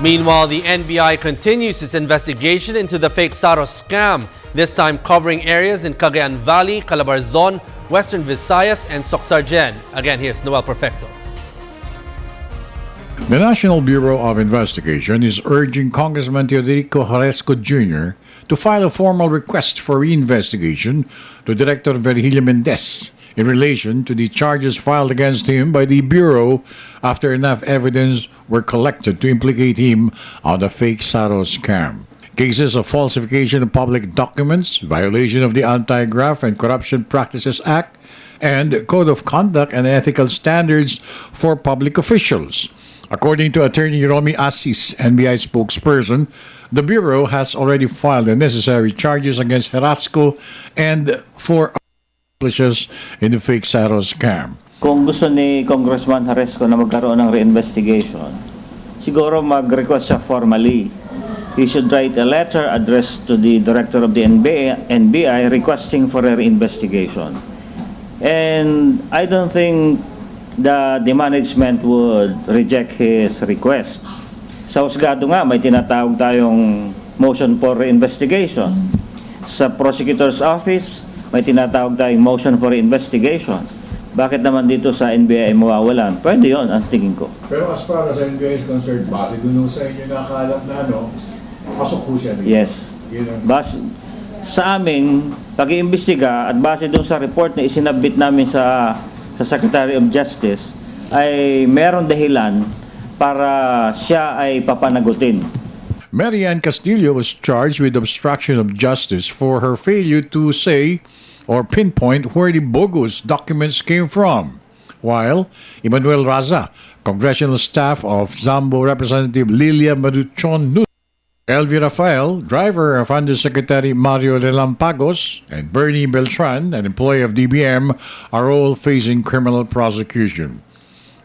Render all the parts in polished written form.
Meanwhile, the NBI continues its investigation into the fake Saros scam, this time covering areas in Cagayan Valley, Calabarzon, Western Visayas, and Soxargen. Again, here's Noel Perfecto. The National Bureau of Investigation is urging Congressman Teodorico Jaresco Jr. to file a formal request for reinvestigation to Director Virgilio Mendez in relation to the charges filed against him by the Bureau after enough evidence were collected to implicate him on the fake Saros scam. Cases of falsification of public documents, violation of the Anti-Graft and Corruption Practices Act, and Code of Conduct and Ethical Standards for Public Officials. According to Attorney Romy Assis, NBI spokesperson, the Bureau has already filed the necessary charges against Jaresco and 4 accomplices in the fake Saros scam. Kung gusto ni Congressman Jaresco na magkaroon ng reinvestigation, siguro mag-request siya formally. He should write a letter addressed to the Director of the NBI requesting for a reinvestigation. And I don't think the management would reject his request. Sa husgado nga, may tinatawag tayong motion for reinvestigation. Sa prosecutor's office, may tinatawag tayong motion for reinvestigation. Bakit naman dito sa NBI ay mawawalan? Pwede yun, ang tingin ko. Pero as far as NBI is concerned, base dun sa inyo nakalap na pasok po siya. Yes. Sa amin, pag-iimbestiga at base dun sa report na isinabit namin sa Secretary of Justice, ay meron dahilan para siya ay papanagutin. Marian Castillo was charged with obstruction of justice for her failure to say or pinpoint where the bogus documents came from. While Emmanuel Raza, congressional staff of Zambo Representative Lilia Maduchon, Elvie Rafael, driver of Undersecretary Mario Relampagos, and Bernie Beltran, an employee of DBM, are all facing criminal prosecution.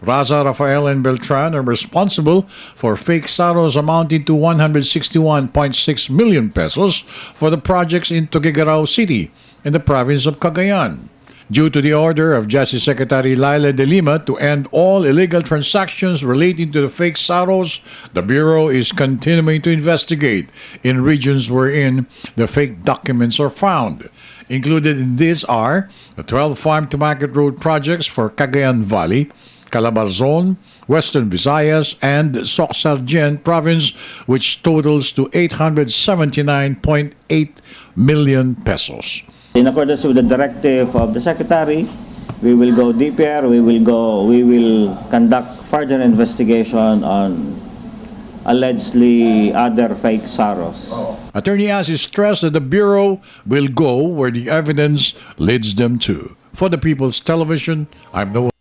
Raza, Rafael, and Beltran are responsible for fake Saros amounting to 161.6 million pesos for the projects in Tuguegarao City in the province of Cagayan. Due to the order of Justice Secretary Laila de Lima to end all illegal transactions relating to the fake Saros, the Bureau is continuing to investigate in regions wherein the fake documents are found. Included in this are the 12 farm-to-market road projects for Cagayan Valley, Calabarzon, Western Visayas, and Soxargen province, which totals to 879.8 million pesos. In accordance with the directive of the Secretary, we will go deeper, we will conduct further investigation on allegedly other fake Saros. Attorney Assis stressed that the Bureau will go where the evidence leads them to. For the People's Television, I'm Noel.